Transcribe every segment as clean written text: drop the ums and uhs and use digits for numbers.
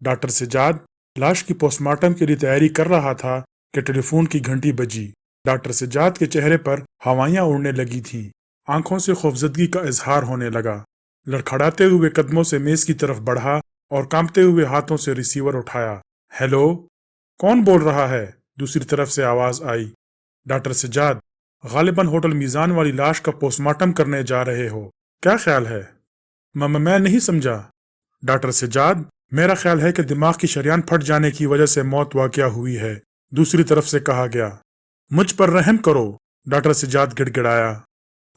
Doctor Sajjad लाश की postmortem के लिए तैयारी कर रहा था कि टेलीफोन की घंटी बजी। डॉक्टर सज्जाद के चेहरे पर हवाइयां उड़ने लगी थीं। आंखों से खौफजदगी का इजहार होने लगा। लड़खड़ाते हुए कदमों से मेज की तरफ बढ़ा और कांपते हुए हाथों से रिसीवर उठाया। हेलो, कौन बोल रहा है? दूसरी तरफ से आवाज आई। डॉक्टर सज्जाद, गालिबन होटल मीज़ान वाली लाश का पोस्टमार्टम करने जा रहे हो, क्या ख्याल है? मैं नहीं समझा। डॉक्टर सज्जाद, मेरा ख्याल है कि दिमाग की शरियान फट जाने की वजह से मौत वाक़या हुई है, दूसरी तरफ से कहा गया। मुझ पर रहम करो, डॉक्टर सज्जाद गिड़गिड़ाया।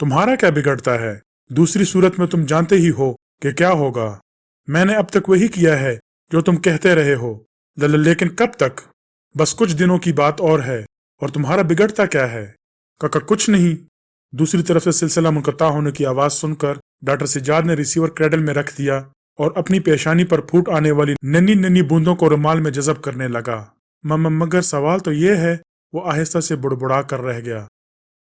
तुम्हारा क्या बिगड़ता है? दूसरी सूरत में तुम जानते ही हो कि क्या होगा। मैंने अब तक वही किया है जो तुम कहते रहे हो, लेकिन कब तक? बस कुछ दिनों की बात और है। और तुम्हारा बिगड़ता क्या है? काका कुछ नहीं। दूसरी तरफ से सिलसिला मुनक़ता होने की आवाज़ सुनकर डॉक्टर सज्जाद ने रिसीवर क्रेडल में रख दिया और अपनी पेशानी पर फूट आने वाली नन्ही नन्ही बूंदों को रुमाल में जज़ब करने लगा। मगर सवाल तो ये है, वो आहिस्ता से बुड़बुड़ा कर रह गया।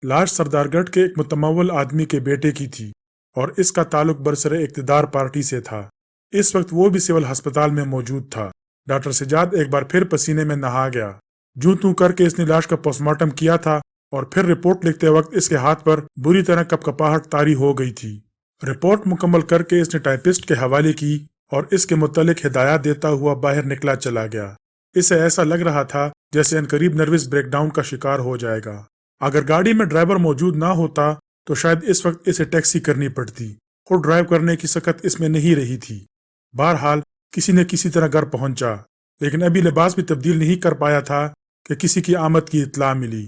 लाश सरदारगढ़ के एक मुतमव्वल आदमी के बेटे की थी और इसका ताल्लुक बरसरे इक़्तिदार पार्टी से था। इस वक्त वो भी सिविल अस्पताल में मौजूद था। डॉक्टर सज्जाद एक बार फिर पसीने में नहा गया। जूं तू करके इसने लाश का पोस्टमार्टम किया था और फिर रिपोर्ट लिखते वक्त इसके हाथ पर बुरी तरह कपकपाहट तारी हो गई थी। रिपोर्ट मुकम्मल करके इसने टाइपिस्ट के हवाले की और इसके मुतालिक हिदायत देता हुआ बाहर निकला चला गया। इसे ऐसा लग रहा था जैसे अनकरीब नर्वस ब्रेकडाउन का शिकार हो जाएगा। अगर गाड़ी में ड्राइवर मौजूद ना होता तो शायद इस वक्त इसे टैक्सी करनी पड़ती। खुद ड्राइव करने की सकत इसमें नहीं रही थी। बहरहाल किसी ने किसी तरह घर पहुंचा, लेकिन अभी लिबास भी तब्दील नहीं कर पाया था कि किसी की आमद की इत्तला मिली।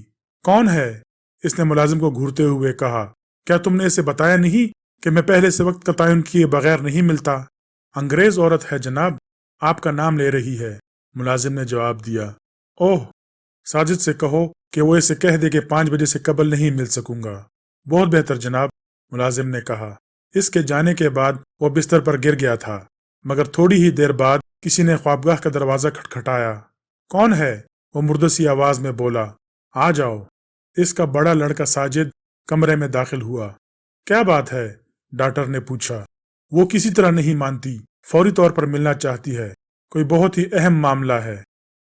कौन है? इसने मुलाजिम को घूरते हुए कहा। क्या तुमने इसे बताया नहीं कि मैं पहले से वक्त का तयन किए बगैर नहीं मिलता? अंग्रेज औरत है जनाब, आपका नाम ले रही है, मुलाजिम ने जवाब दिया। ओह, साजिद से कहो कि वो इसे कह दे कि 5 बजे से कबल नहीं मिल सकूंगा। बहुत बेहतर जनाब, मुलाजिम ने कहा। इसके जाने के बाद वो बिस्तर पर गिर गया था, मगर थोड़ी ही देर बाद किसी ने ख्वाबगाह का दरवाज़ा खटखटाया। कौन है? वो मुर्दसी आवाज में बोला। आ जाओ। इसका बड़ा लड़का साजिद कमरे में दाखिल हुआ। क्या बात है? डॉक्टर ने पूछा। वो किसी तरह नहीं मानती, फौरी तौर पर मिलना चाहती है। कोई बहुत ही अहम मामला है।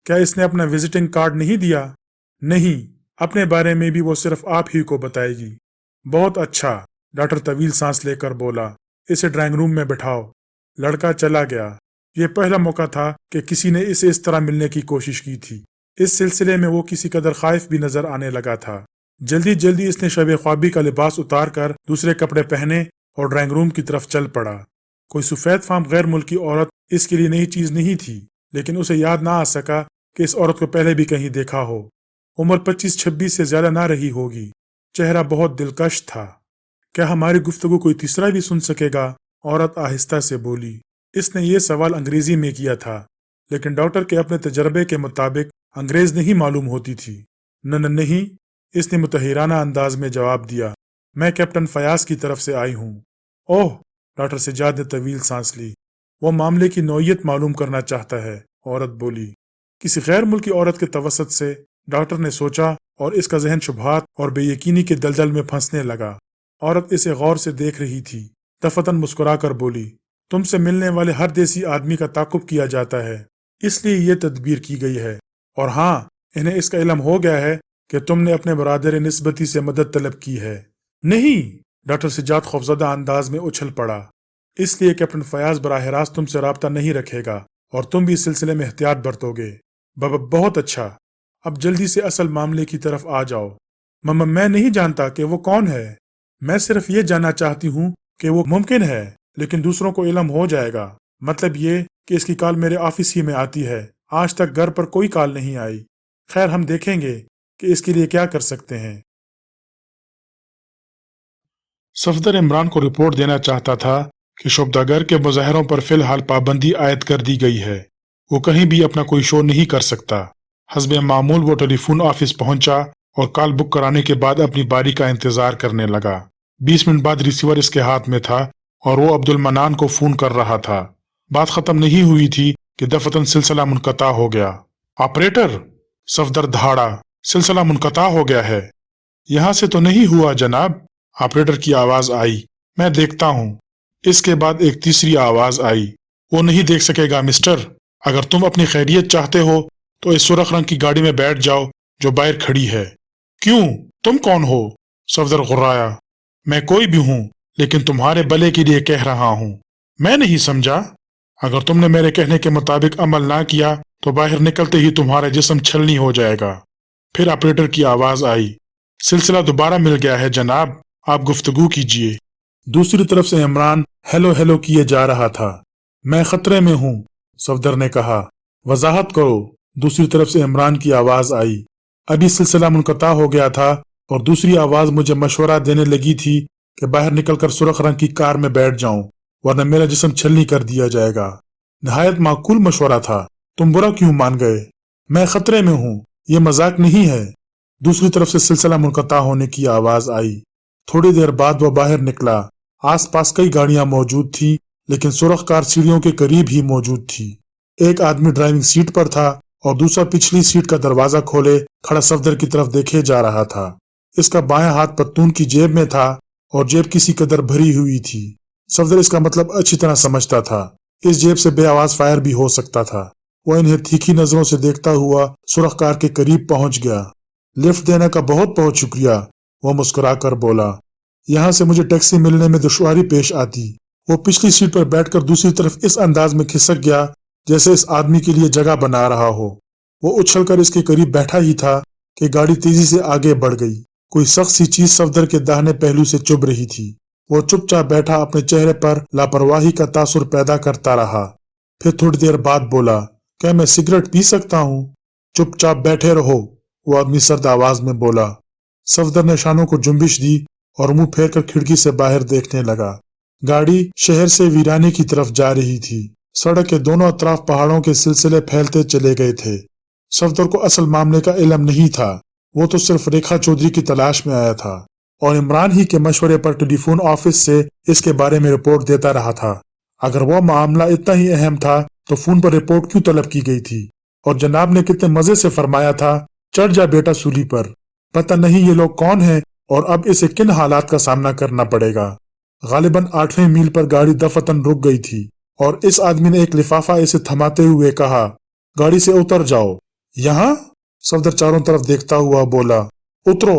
क्या इसने अपना विजिटिंग कार्ड नहीं दिया? नहीं, अपने बारे में भी वो सिर्फ आप ही को बताएगी। बहुत अच्छा, डॉक्टर तवील सांस लेकर बोला। इसे ड्राइंग रूम में बिठाओ। लड़का चला गया। ये पहला मौका था कि किसी ने इसे इस तरह मिलने की कोशिश की थी। इस सिलसिले में वो किसी कदर खाइफ भी नजर आने लगा था। जल्दी जल्दी इसने शब ख्वाबी का लिबास उतार कर दूसरे कपड़े पहने और ड्राइंग रूम की तरफ चल पड़ा। कोई सफेद फार्म गैर मुल्की औरत इसके लिए नई चीज नहीं थी, लेकिन उसे याद ना आ सका कि इस औरत को पहले भी कहीं देखा हो। उम्र 25-26 से ज्यादा ना रही होगी। चेहरा बहुत दिलकश था। क्या हमारी गुफ्तगू कोई तीसरा भी सुन सकेगा? औरत आहिस्ता से बोली। इसने ये सवाल अंग्रेजी में किया था, लेकिन डॉक्टर के अपने तजर्बे के मुताबिक अंग्रेज नहीं मालूम होती थी। नहीं, इसने मुतहिराना अंदाज में जवाब दिया। मैं कैप्टन फयाज की तरफ से आई हूँ। ओह, डॉक्टर सज्जाद ने तवील सांस ली। वो मामले की नौयत मालूम करना चाहता है, औरत बोली। किसी गैर मुल्की औरत के तवसत से, डॉक्टर ने सोचा, और इसका जहन शुबहात और बेयकीनी के दलदल में फंसने लगा। औरत इसे गौर से देख रही थी। दफतन मुस्कुराकर बोली, तुमसे मिलने वाले हर देसी आदमी का ताकुब किया जाता है, इसलिए ये तदबीर की गई है। और हाँ, इन्हें इसका इल्म हो गया है कि तुमने अपने बरादर निस्बती से मदद तलब की है। नहीं, डॉक्टर सज्जाद खौफजदा अंदाज में उछल पड़ा। इसलिए कैप्टन फयाज बराह रास्त तुमसे राब्ता नहीं रखेगा और तुम भी इस सिलसिले में एहतियात बरतोगे। बहुत अच्छा। अब जल्दी से असल मामले की तरफ आ जाओ। मैं नहीं जानता कि वो कौन है। मैं सिर्फ ये जानना चाहती हूँ कि वो मुमकिन है, लेकिन दूसरों को इल्म हो जाएगा। मतलब ये कि इसकी कॉल मेरे ऑफिस ही में आती है। आज तक घर पर कोई कॉल नहीं आई। खैर, हम देखेंगे कि इसके लिए क्या कर सकते हैं। सफदर इमरान को रिपोर्ट देना चाहता था कि शोबदागर के मुजाहरों पर फिलहाल पाबंदी आयद कर दी गई है। वो कहीं भी अपना कोई शो नहीं कर सकता। हस्बे मामूल वो टेलीफोन ऑफिस पहुंचा और कॉल बुक कराने के बाद अपनी बारी का इंतजार करने लगा। 20 मिनट बाद रिसीवर इसके हाथ में था और वो अब्दुल मनान को फोन कर रहा था। बात खत्म नहीं हुई थी कि दफतन सिलसिला मुनक़ता हो गया। ऑपरेटर, सफदर दहाड़ा, सिलसिला मुनक़ता हो गया है। यहाँ से तो नहीं हुआ जनाब, ऑपरेटर की आवाज आई। मैं देखता हूँ। इसके बाद एक तीसरी आवाज आई। वो नहीं देख सकेगा मिस्टर, اگر تم اپنی خیریت چاہتے ہو تو اس سرخ رنگ کی گاڑی میں بیٹھ جاؤ جو باہر کھڑی ہے۔ کیوں؟ تم کون ہو؟ صفدر غرایا۔ میں کوئی بھی ہوں، لیکن تمہارے بھلے کے لیے کہہ رہا ہوں۔ میں نہیں سمجھا۔ اگر تم نے میرے کہنے کے مطابق عمل نہ کیا تو باہر نکلتے ہی تمہارا جسم چھلنی ہو جائے گا۔ پھر آپریٹر کی آواز آئی۔ سلسلہ دوبارہ مل گیا ہے جناب، آپ گفتگو کیجیے۔ دوسری طرف سے عمران ہیلو ہیلو کیے جا رہا تھا۔ میں خطرے میں ہوں، صفدر نے کہا۔ وضاحت کرو، دوسری طرف سے عمران کی آواز آئی۔ ابھی سلسلہ منقطع ہو گیا تھا اور دوسری آواز مجھے مشورہ دینے لگی تھی کہ باہر نکل کر سرخ رنگ کی کار میں بیٹھ جاؤں ورنہ میرا جسم چھلنی کر دیا جائے گا۔ نہایت معقول مشورہ تھا، تم برا کیوں مان گئے؟ میں خطرے میں ہوں، یہ مذاق نہیں ہے۔ دوسری طرف سے سلسلہ منقطع ہونے کی آواز آئی۔ تھوڑی دیر بعد وہ باہر نکلا۔ آس پاس کئی گاڑیاں موجود تھیں، لیکن سرخ کار سیڑھیوں کے قریب ہی موجود تھی۔ ایک آدمی ڈرائیونگ سیٹ پر تھا اور دوسرا پچھلی سیٹ کا دروازہ کھولے کھڑا صفدر کی طرف دیکھے جا رہا تھا۔ اس کا بائیں ہاتھ پتلون کی جیب میں تھا اور جیب کسی قدر بھری ہوئی تھی۔ صفدر اس کا مطلب اچھی طرح سمجھتا تھا۔ اس جیب سے بے آواز فائر بھی ہو سکتا تھا۔ وہ انہیں تیکھی نظروں سے دیکھتا ہوا سرخ کار کے قریب پہنچ گیا۔ لفٹ دینے کا بہت بہت شکریہ، وہ مسکرا کر بولا۔ یہاں سے مجھے ٹیکسی ملنے میں دشواری پیش آتی۔ وہ پچھلی سیٹ پر بیٹھ کر دوسری طرف اس انداز میں کھسک گیا جیسے اس آدمی کے لیے جگہ بنا رہا ہو۔ وہ اچھل کر اس کے قریب بیٹھا ہی تھا کہ گاڑی تیزی سے آگے بڑھ گئی۔ کوئی سخت سی چیز صفدر کے داہنے پہلو سے چبھ رہی تھی۔ وہ چپ چاپ بیٹھا اپنے چہرے پر لاپرواہی کا تاثر پیدا کرتا رہا۔ پھر تھوڑی دیر بعد بولا، کیا میں سگریٹ پی سکتا ہوں؟ چپ چاپ بیٹھے رہو، وہ آدمی سرد آواز میں بولا۔ صفدر نے شانوں کو جنبش دی اور منہ پھیر کر کھڑکی سے باہر دیکھنے لگا۔ گاڑی شہر سے ویرانے کی طرف جا رہی تھی۔ سڑک کے دونوں اطراف پہاڑوں کے سلسلے پھیلتے چلے گئے تھے۔ صفدر کو اصل معاملے کا علم نہیں تھا، وہ تو صرف ریکھا چودھری کی تلاش میں آیا تھا اور عمران ہی کے مشورے پر ٹیلی فون آفس سے اس کے بارے میں رپورٹ دیتا رہا تھا۔ اگر وہ معاملہ اتنا ہی اہم تھا تو فون پر رپورٹ کیوں طلب کی گئی تھی؟ اور جناب نے کتنے مزے سے فرمایا تھا، چڑھ جا بیٹا سولی پر۔ پتہ نہیں یہ لوگ کون ہیں اور اب اسے کن حالات کا سامنا کرنا پڑے گا۔ غالباً 8ویں میل پر گاڑی دفتن رک گئی تھی اور اس آدمی نے ایک لفافہ اسے تھماتے ہوئے کہا، گاڑی سے اتر جاؤ۔ یہاں؟ صفدر چاروں طرف دیکھتا ہوا بولا، اترو۔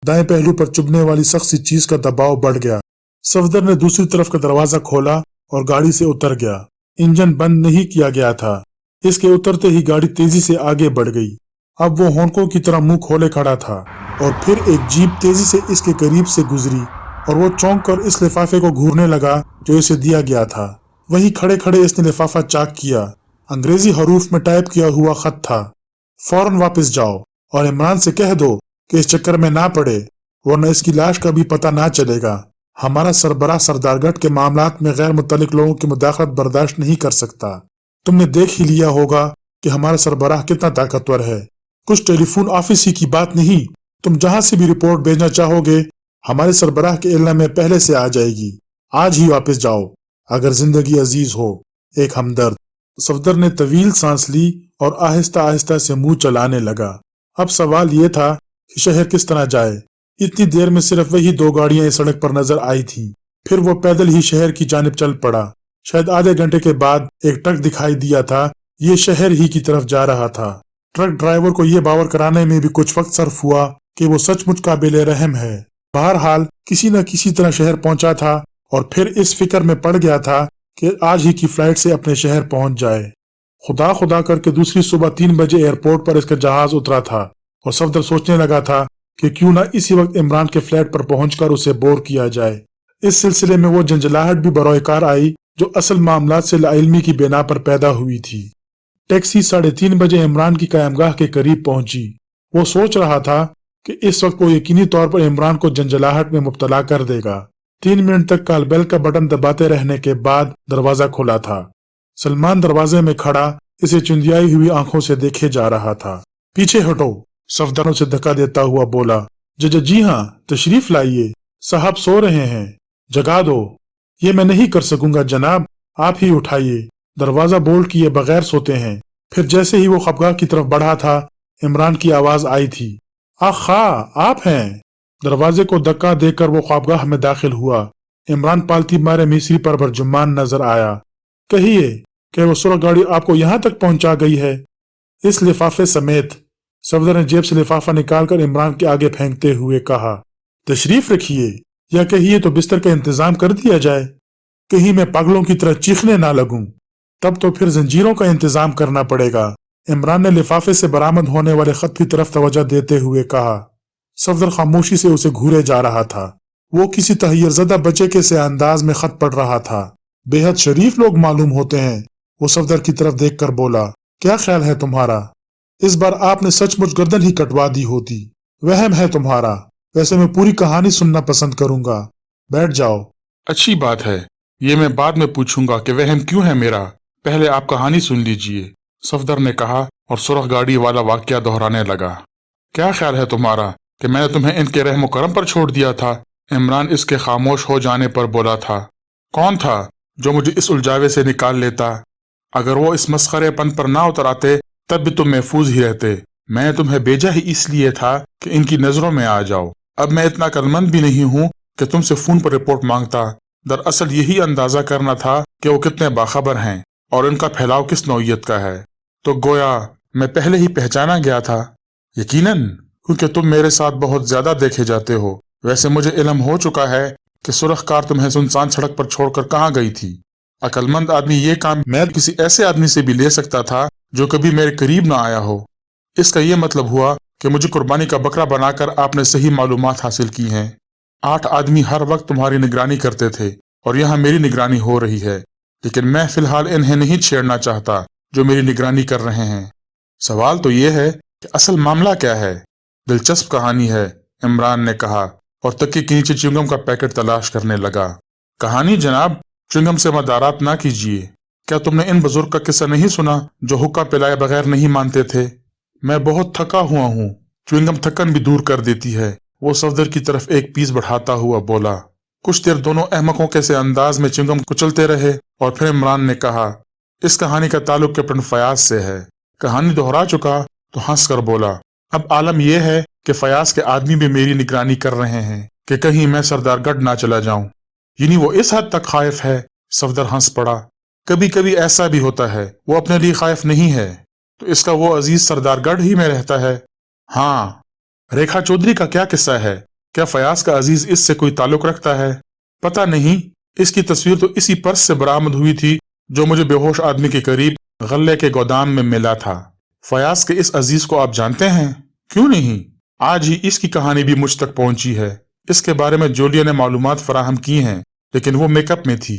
دائیں پہلو پر چبھنے والی سخت سی چیز کا دباؤ بڑھ گیا۔ صفدر نے دوسری طرف کا دروازہ کھولا اور گاڑی سے اتر گیا۔ انجن بند نہیں کیا گیا تھا۔ اس کے اترتے ہی گاڑی تیزی سے آگے بڑھ گئی۔ اب وہ ہونکوں کی طرح منہ کھولے کھڑا تھا اور پھر ایک جیپ تیزی سے اس کے قریب سے گزری اور وہ چونک کر اس لفافے کو گھورنے لگا جو اسے دیا گیا تھا۔ وہیں کھڑے کھڑے اس نے لفافہ چاک کیا۔ انگریزی حروف میں ٹائپ کیا ہوا خط تھا۔ فوراً واپس جاؤ اور عمران سے کہہ دو کہ اس چکر میں نہ پڑے ورنہ اس کی لاش کا بھی پتہ نہ چلے گا۔ ہمارا سربراہ سردار گڑھ کے معاملات میں غیر متعلق لوگوں کی مداخلت برداشت نہیں کر سکتا۔ تم نے دیکھ ہی لیا ہوگا کہ ہمارا سربراہ کتنا طاقتور ہے۔ کچھ ٹیلی فون آفس ہی کی بات نہیں، تم جہاں سے بھی رپورٹ بھیجنا چاہو گے ہمارے سربراہ کے علم میں پہلے سے آ جائے گی۔ آج ہی واپس جاؤ اگر زندگی عزیز ہو۔ ایک ہمدرد۔ صفدر نے طویل سانس لی اور آہستہ آہستہ سے منہ چلانے لگا۔ اب سوال یہ تھا کہ شہر کس طرح جائے۔ اتنی دیر میں صرف وہی 2 گاڑیاں اس سڑک پر نظر آئی تھیں۔ پھر وہ پیدل ہی شہر کی جانب چل پڑا۔ شاید آدھے گھنٹے کے بعد ایک ٹرک دکھائی دیا تھا، یہ شہر ہی کی طرف جا رہا تھا۔ ٹرک ڈرائیور کو یہ باور کرانے میں بھی کچھ وقت صرف ہوا کہ وہ سچ مچ قابل رحم ہے۔ بہرحال کسی نہ کسی طرح شہر پہنچا تھا اور پھر اس فکر میں پڑ گیا تھا کہ آج ہی کی فلائٹ سے اپنے شہر پہنچ جائے۔ خدا خدا کر کے دوسری صبح 3 بجے ایئرپورٹ پر اس کا جہاز اترا تھا اور صفدر سوچنے لگا تھا کہ کیوں نہ اسی وقت عمران کے فلیٹ پر پہنچ کر اسے بور کیا جائے۔ اس سلسلے میں وہ جھنجھلاہٹ بھی بروئے کار آئی جو اصل معاملات سے لاعلمی کی بنا پر پیدا ہوئی تھی۔ ٹیکسی 3:30 بجے عمران کی قیامگاہ کے قریب پہنچی۔ وہ سوچ رہا تھا کہ اس وقت وہ یقینی طور پر عمران کو جھنجھلاہٹ میں مبتلا کر دے گا۔ 3 منٹ تک کال بیل کا بٹن دباتے رہنے کے بعد دروازہ کھلا تھا۔ سلمان دروازے میں کھڑا اسے چندیائی ہوئی آنکھوں سے دیکھے جا رہا تھا۔ پیچھے ہٹو، صفدر اسے دھکا دیتا ہوا بولا۔ جی ہاں، تشریف لائیے، صاحب سو رہے ہیں، جگا دو۔ یہ میں نہیں کر سکوں گا جناب، آپ ہی اٹھائیے، دروازہ بولٹ کیے بغیر سوتے ہیں۔ پھر جیسے ہی وہ خفگاہ کی طرف بڑھا تھا عمران کی آواز آئی تھی، آخا آپ ہیں۔ دروازے کو دھکا دے کر وہ خوابگاہ میں داخل ہوا۔ عمران پالتی مارے مصری پر برجمان نظر آیا۔ کہیے، कि वो सुरख गाड़ी आपको यहाँ तक पहुंचा गई है, इस लिफाफे समेत। सफदर ने जेब से लिफाफा निकालकर इमरान के आगे फेंकते हुए कहा, तशरीफ रखिए, या कहिए तो बिस्तर का इंतजाम कर दिया जाए। कहीं मैं पागलों की तरह चीखने ना लगूं, तब तो फिर जंजीरों का इंतजाम करना पड़ेगा। इमरान ने लिफाफे से बरामद होने वाले खत की तरफ तवज्जो देते हुए कहा। सफदर खामोशी से उसे घूरे जा रहा था। वो किसी तहय्युरज़दा बच्चे के से अंदाज में खत पढ़ रहा था। बेहद शरीफ लोग मालूम होते हैं। वो सफदर की तरफ देखकर बोला, क्या ख्याल है तुम्हारा? इस बार आपने सचमुच गर्दन ही कटवा दी होती। वहम है तुम्हारा। वैसे मैं पूरी कहानी सुनना पसंद करूंगा। बैठ जाओ। अच्छी बात है, ये मैं बाद में पूछूंगा कि वहम क्यों है मेरा। पहले आप कहानी सुन लीजिए, सफदर ने कहा और सुरख गाड़ी वाला वाकया दोहराने लगा। क्या ख्याल है तुम्हारा कि मैंने तुम्हें इनके रहम करम पर छोड़ दिया था? इमरान इसके खामोश हो जाने पर बोला था। कौन था जो मुझे इस उलझावे से निकाल लेता? अगर वो इस मस्खरेपन पर ना उतर आते तब भी तुम महफूज ही रहते। मैं तुम्हें भेजा ही इसलिए था कि इनकी नजरों में आ जाओ। अब मैं इतना अक्लमंद भी नहीं हूँ कि तुमसे फोन पर रिपोर्ट मांगता। दरअसल यही अंदाजा करना था कि वो कितने बाखबर हैं और इनका फैलाव किस नौइयत का है। तो गोया मैं पहले ही पहचाना गया था। यकीनन, क्योंकि तुम मेरे साथ बहुत ज्यादा देखे जाते हो। वैसे मुझे इल्म हो चुका है कि सुरख कार तुम्हें सुनसान सड़क पर छोड़कर कहाँ गई थी। अक्लमंद आदमी ये काम मैं किसी ऐसे आदमी से भी ले सकता था जो कभी मेरे करीब ना आया हो। इसका ये मतलब हुआ कि मुझे कुर्बानी का बकरा बनाकर आपने सही मालूमात हासिल की हैं। 8 आदमी हर वक्त तुम्हारी निगरानी करते थे और यहाँ मेरी निगरानी हो रही है, लेकिन मैं फिलहाल इन्हें नहीं छेड़ना चाहता जो मेरी निगरानी कर रहे हैं। सवाल तो ये है कि असल मामला क्या है? दिलचस्प कहानी है, इमरान ने कहा और तकिए के नीचे च्युइंगम का पैकेट तलाश करने लगा। कहानी जनाब, च्युइंगम से मदारात ना कीजिए। क्या तुमने इन बुजुर्ग का किस्सा नहीं सुना जो हुक्का पिलाए बगैर नहीं मानते थे? मैं बहुत थका हुआ हूँ। च्युइंगम थकन भी दूर कर देती है। वो सफदर की तरफ एक पीस बढ़ाता हुआ बोला। कुछ देर दोनों अहमकों के से अंदाज में च्युइंगम कुचलते रहे और फिर इमरान ने कहा, इस कहानी का ताल्लुक कैप्टन फयाज से है। कहानी दोहरा चुका तो हंस कर बोला, अब आलम यह है कि फयाज के आदमी भी मेरी निगरानी कर रहे हैं कि कहीं मैं सरदारगढ़ ना चला जाऊं। यानी वो इस हद तक खाइफ है? सफदर हंस पड़ा। कभी कभी ऐसा भी होता है, वो अपने लिए खाइफ नहीं है तो इसका वो अजीज सरदारगढ़ ही में रहता है। हाँ, रेखा चौधरी का क्या किस्सा है? क्या फयाज का अजीज इससे कोई ताल्लुक रखता है? पता नहीं। इसकी तस्वीर तो इसी पर्स से बरामद हुई थी जो मुझे बेहोश आदमी के करीब गल्ले के गोदाम में मिला था। फयाज के इस अजीज को आप जानते हैं? क्यों नहीं, आज ही इसकी कहानी भी मुझ तक पहुंची है। इसके बारे में जूलिया ने मालूमात फराहम की हैं, लेकिन वो मेकअप में थी।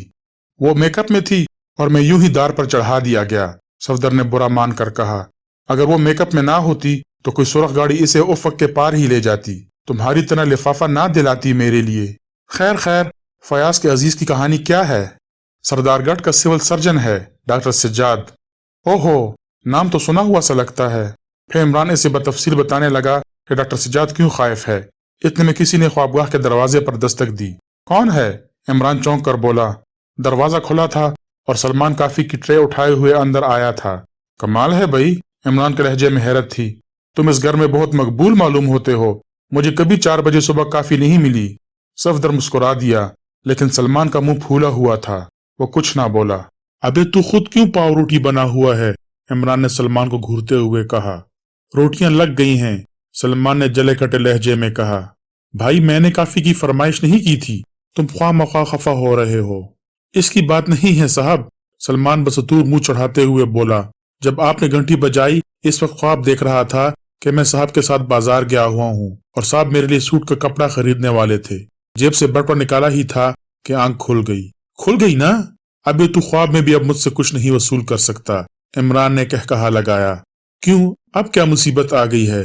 वो मेकअप में थी और मैं यूं ही दार पर चढ़ा दिया गया, सफदर ने बुरा मान कर कहा। अगर वो मेकअप में ना होती तो कोई सुरख गाड़ी इसे उफक के पार ही ले जाती। तुम्हारी तरह लिफाफा ना दिलाती मेरे लिए। खैर खैर, फयाज के अजीज की कहानी क्या है? सरदारगढ़ का सिविल सर्जन है, डॉक्टर सज्जाद। ओहो, नाम तो सुना हुआ सा लगता है। फिर इमरान इसे बतफसील बताने लगा कि डॉक्टर सज्जाद क्यों खाइफ है। इतने में किसी ने ख्वाबगाह के दरवाजे पर दस्तक दी। कौन है? इमरान चौंक कर बोला। दरवाजा खुला था और सलमान काफी की ट्रे उठाए हुए अंदर आया था। कमाल है भाई, इमरान के लहजे में हैरत थी। तुम इस घर में बहुत मकबूल मालूम होते हो। मुझे कभी 4 बजे सुबह काफी नहीं मिली। सफदर मुस्कुरा दिया, लेकिन सलमान का मुंह फूला हुआ था। वो कुछ ना बोला। अबे तू खुद क्यों पाव रोटी बना हुआ है? इमरान ने सलमान को घूरते हुए कहा। रोटियां लग गई हैं, सलमान ने जले कटे लहजे में कहा। भाई, मैंने काफी की फरमाइश नहीं की थी, तुम ख्वाह मख्वाह खफा हो रहे हो। इसकी बात नहीं है साहब, सलमान बसतूर मुंह चढ़ाते हुए बोला। जब आपने घंटी बजाई इस वक्त ख्वाब देख रहा था कि मैं साहब के साथ बाजार गया हुआ हूँ और साहब मेरे लिए सूट का कपड़ा खरीदने वाले थे। जेब से बटवा निकाला ही था कि आंख खुल गई। खुल गई ना? अबे तू ख्वाब में भी अब मुझसे कुछ नहीं वसूल कर सकता, इमरान ने कहा लगाया। क्यों, अब क्या मुसीबत आ गई है?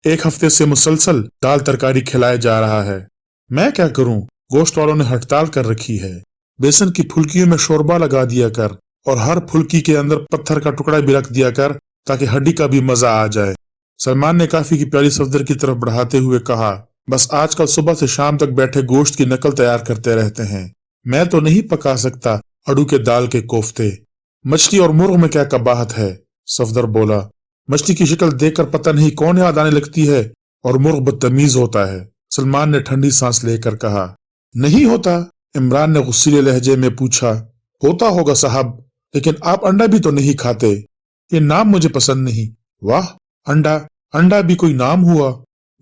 1 हफ्ते से मुसलसल दाल तरकारी खिलाया जा रहा है। मैं क्या करूं? गोश्त वालों ने हड़ताल कर रखी है। बेसन की फुल्कियों में शोरबा लगा दिया कर और हर फुल्की के अंदर पत्थर का टुकड़ा भी रख दिया कर ताकि हड्डी का भी मजा आ जाए। सलमान ने काफी की प्याली सफदर की तरफ बढ़ाते हुए कहा। बस आजकल सुबह से शाम तक बैठे गोश्त की नकल तैयार करते रहते हैं। मैं तो नहीं पका सकता अड़ू के दाल के कोफ्ते। मछली और मुर्ग में क्या कबाहत है? सफदर बोला। मछली की शक्ल देखकर पता नहीं कौन याद आने लगती है और मुर्ग बदतमीज होता है, सलमान ने ठंडी सांस लेकर कहा। नहीं होता? इमरान ने गुस्सीले लहजे में पूछा। होता होगा साहब, लेकिन आप अंडा भी तो नहीं खाते। ये नाम मुझे पसंद नहीं। वाह, अंडा, अंडा भी कोई नाम हुआ।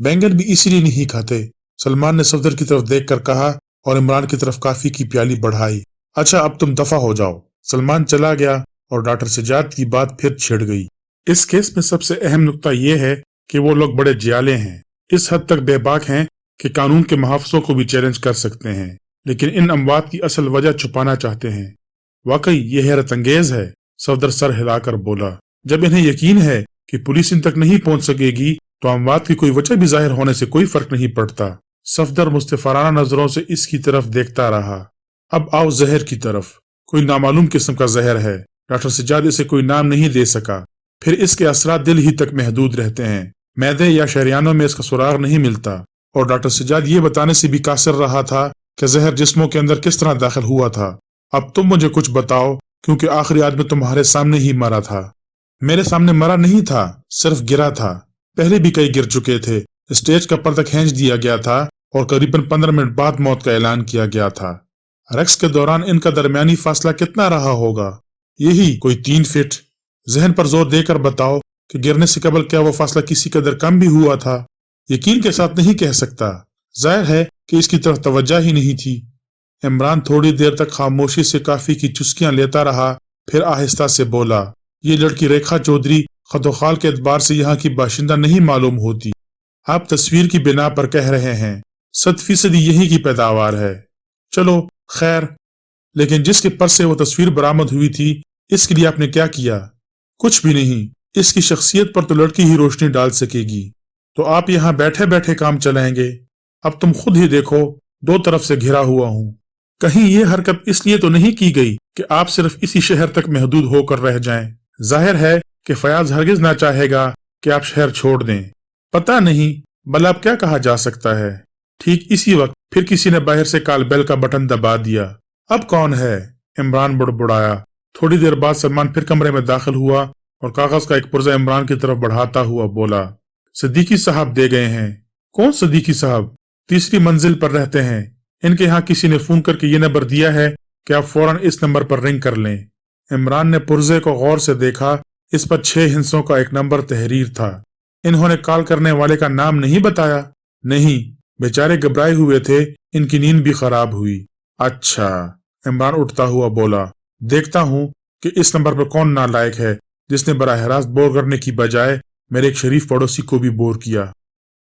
बैंगन भी इसीलिए नहीं खाते। सलमान ने सफदर की तरफ देखकर कहा और इमरान की तरफ काफी की प्याली बढ़ाई। अच्छा, अब तुम दफा हो जाओ। सलमान चला गया और डॉक्टर सज्जाद की बात फिर छिड़ गई। इस केस में सबसे अहम नुक्ता यह है कि वो लोग बड़े जियाले हैं, इस हद तक बेबाक हैं कि कानून के मुहाफिजों को भी चैलेंज कर सकते हैं, लेकिन इन अमवात की असल वजह छुपाना चाहते हैं। वाकई ये हैरत अंगेज है, सफदर सर हिलाकर बोला। जब इन्हें यकीन है कि पुलिस इन तक नहीं पहुंच सकेगी तो अमवात की कोई वजह भी जाहिर होने से कोई फर्क नहीं पड़ता। सफदर मुस्तफाराना नजरों से इसकी तरफ देखता रहा। अब आओ जहर की तरफ। कोई नामालूम किस्म का जहर है। डॉक्टर सज्जाद इसे कोई नाम नहीं दे सका। फिर इसके असरात दिल ही तक महदूद रहते हैं। मैदे या शरियानों में इसका सुराग नहीं मिलता। और डॉक्टर सज्जाद ये बताने से भी कासिर रहा था कि जहर जिस्मों के अंदर किस तरह दाखिल हुआ था। अब तुम मुझे कुछ बताओ, क्योंकि आखिरी आदमी तुम्हारे सामने ही मरा था। मेरे सामने मरा नहीं था, सिर्फ गिरा था। पहले भी कई गिर चुके थे। स्टेज का पर्दा खींच दिया गया था और करीबन 15 मिनट बाद मौत का ऐलान किया गया था। रक्स के दौरान इनका दरमियानी फासला कितना रहा होगा? यही कोई 3 फीट। जहन पर जोर देकर बताओ कि गिरने से कबल क्या वो फासला किसी कदर कम भी हुआ था? यकीन के साथ नहीं कह सकता। जाहिर है कि इसकी तरफ तवज्जो ही नहीं थी। इमरान थोड़ी देर तक खामोशी से काफी की चुस्कियां लेता रहा, फिर आहिस्ता से बोला, ये लड़की रेखा चौधरी खतोखाल के एतबार से यहाँ की बाशिंदा नहीं मालूम होती। आप तस्वीर की बिना पर कह रहे हैं। 100% यही की पैदावार है। चलो खैर, लेकिन जिसके पर से वो तस्वीर बरामद हुई थी, इसके लिए आपने क्या किया? कुछ भी नहीं। इसकी शख्सियत पर तो लड़की ही रोशनी डाल सकेगी। तो आप यहाँ बैठे बैठे काम चलाएंगे? अब तुम खुद ही देखो, 2 तरफ से घिरा हुआ हूँ। कहीं ये हरकत इसलिए तो नहीं की गई कि आप सिर्फ इसी शहर तक महदूद होकर रह जाएं। जाहिर है कि फयाज हरगिज ना चाहेगा कि आप शहर छोड़ दें। पता नहीं भला अब क्या कहा जा सकता है। ठीक इसी वक्त फिर किसी ने बाहर से कॉल बेल का बटन दबा दिया। अब कौन है? इमरान बुड़बुड़ाया। थोड़ी देर बाद सलमान फिर कमरे में दाखिल हुआ और कागज का एक पुर्जा इमरान की तरफ बढ़ाता हुआ बोला, सिद्दीकी साहब दे गए हैं। कौन सिद्दीकी साहब? 3री मंजिल पर रहते हैं। इनके यहाँ किसी ने फोन करके ये नंबर दिया है कि आप फौरन इस नंबर पर रिंग कर लें। इमरान ने पुर्जे को गौर से देखा। इस पर 6 हिस्सों का एक नंबर तहरीर था। इन्होंने कॉल करने वाले का नाम नहीं बताया? नहीं, बेचारे घबराए हुए थे, इनकी नींद भी खराब हुई। अच्छा, इमरान उठता हुआ बोला, देखता हूँ कि इस नंबर पर कौन नालायक है जिसने बराह रास्त बोर करने की बजाय मेरे एक शरीफ पड़ोसी को भी बोर किया।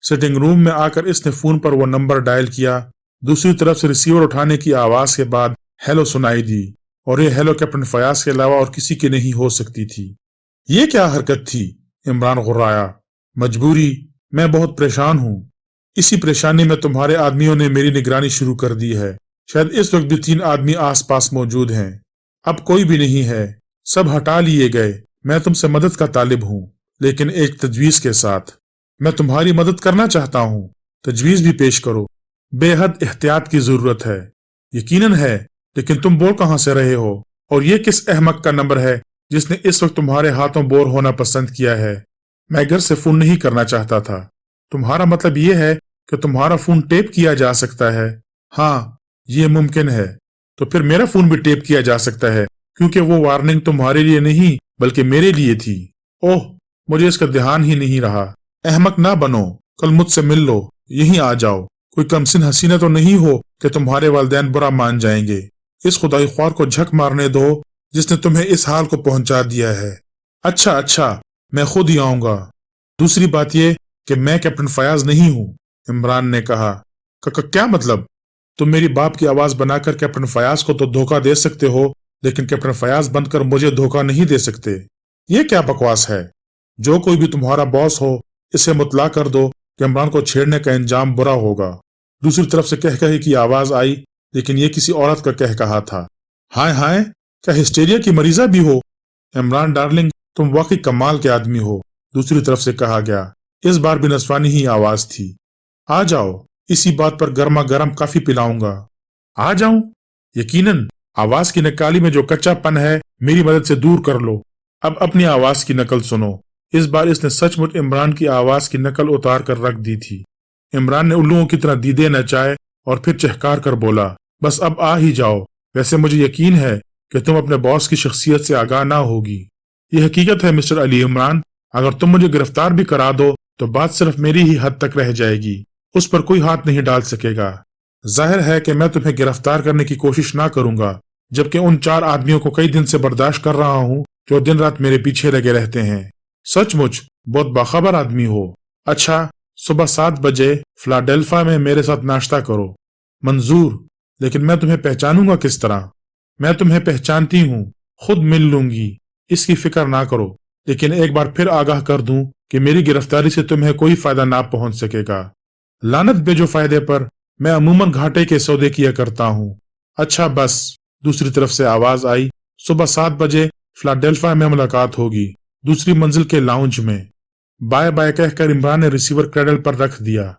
सिटिंग रूम में आकर इसने फोन पर वो नंबर डायल किया। दूसरी तरफ से रिसीवर उठाने की आवाज के बाद हेलो सुनाई दी, और ये हेलो कैप्टन फयाज के अलावा और किसी की नहीं हो सकती थी। ये क्या हरकत थी? इमरान गुर्राया। मजबूरी, मैं बहुत परेशान हूँ। इसी परेशानी में तुम्हारे आदमियों ने मेरी निगरानी शुरू कर दी है। शायद इस वक्त भी 3 आदमी आसपास मौजूद हैं। अब कोई भी नहीं है, सब हटा लिए गए। मैं तुमसे मदद का तालिब हूँ, लेकिन एक तजवीज के साथ। मैं तुम्हारी मदद करना चाहता हूँ, तजवीज भी पेश करो। बेहद एहतियात की जरूरत है। यकीनन है, लेकिन तुम बोल कहाँ से रहे हो? और ये किस अहमक का नंबर है जिसने इस वक्त तुम्हारे हाथों बोर होना पसंद किया है? मैं घर से फोन नहीं करना चाहता था। तुम्हारा मतलब ये है कि तुम्हारा फोन टेप किया जा सकता है? हाँ, ये मुमकिन है। तो फिर मेरा फोन भी टेप किया जा सकता है, क्योंकि वो वार्निंग तुम्हारे लिए नहीं बल्कि मेरे लिए थी। ओह, मुझे इसका ध्यान ही नहीं रहा। अहमक ना बनो, कल मुझसे मिल लो, यहीं आ जाओ। कोई कमसिन हसीना तो नहीं हो कि तुम्हारे वालिदैन बुरा मान जाएंगे। इस खुदाई ख्वार को झक मारने दो जिसने तुम्हें इस हाल को पहुंचा दिया है। अच्छा, मैं खुद ही आऊंगा। दूसरी बात यह कि मैं कैप्टन फयाज नहीं हूँ, इमरान ने कहा। क्या मतलब? तुम मेरी बाप की आवाज बनाकर कैप्टन फयाज को तो धोखा दे सकते हो, लेकिन कैप्टन फयाज बनकर मुझे धोखा नहीं दे सकते। ये क्या बकवास है? जो कोई भी तुम्हारा बॉस हो, इसे मुतला कर दो कि इमरान को छेड़ने का इंजाम बुरा होगा। दूसरी तरफ से कह कहे की आवाज आई, लेकिन ये किसी औरत का कह कहा था। हाय हाय, क्या हिस्टेरिया की मरीजा भी हो? इमरान डार्लिंग, तुम वाकई कमाल के आदमी हो, दूसरी तरफ से कहा गया। इस बार भी नस्वानी ही आवाज थी। आ जाओ, इसी बात पर गर्मा गर्म काफी पिलाऊंगा। आ जाऊं? यकीनन। आवाज की नकाली में जो कच्चापन है, मेरी मदद से दूर कर लो। अब अपनी आवाज की नकल सुनो। इस बार इसने सचमुच इमरान की आवाज की नकल उतार कर रख दी थी। इमरान ने उल्लुओं की तरह दीदे नचाए और फिर चहकार कर बोला, बस अब आ ही जाओ। वैसे मुझे यकीन है कि तुम अपने बॉस की शख्सियत से आगाह ना होगी। ये हकीकत है मिस्टर अली इमरान, अगर तुम मुझे गिरफ्तार भी करा दो तो बात सिर्फ मेरी ही हद तक रह जाएगी, उस पर कोई हाथ नहीं डाल सकेगा। जाहिर है कि मैं तुम्हें गिरफ्तार करने की कोशिश ना करूंगा, जबकि उन 4 आदमियों को कई दिन से बर्दाश्त कर रहा हूं जो दिन रात मेरे पीछे लगे रहते हैं। सचमुच बहुत बाखबर आदमी हो। अच्छा, सुबह 7 बजे फिलाडेल्फिया में मेरे साथ नाश्ता करो। मंजूर, लेकिन मैं तुम्हें पहचानूंगा किस तरह? मैं तुम्हें पहचानती हूँ, खुद मिल लूंगी, इसकी फिक्र ना करो। लेकिन एक बार फिर आगाह कर दूं कि मेरी गिरफ्तारी से तुम्हें कोई फायदा ना पहुंच सकेगा। लानत बेजो फायदे पर मैं अमूमन घाटे के सौदे किया करता हूँ। अच्छा बस, दूसरी तरफ से आवाज आई, सुबह 7 बजे फिलाडेल्फिया में मुलाकात होगी, दूसरी मंजिल के लाउंज में। बाय बाय कहकर इमरान ने रिसीवर क्रेडल पर रख दिया।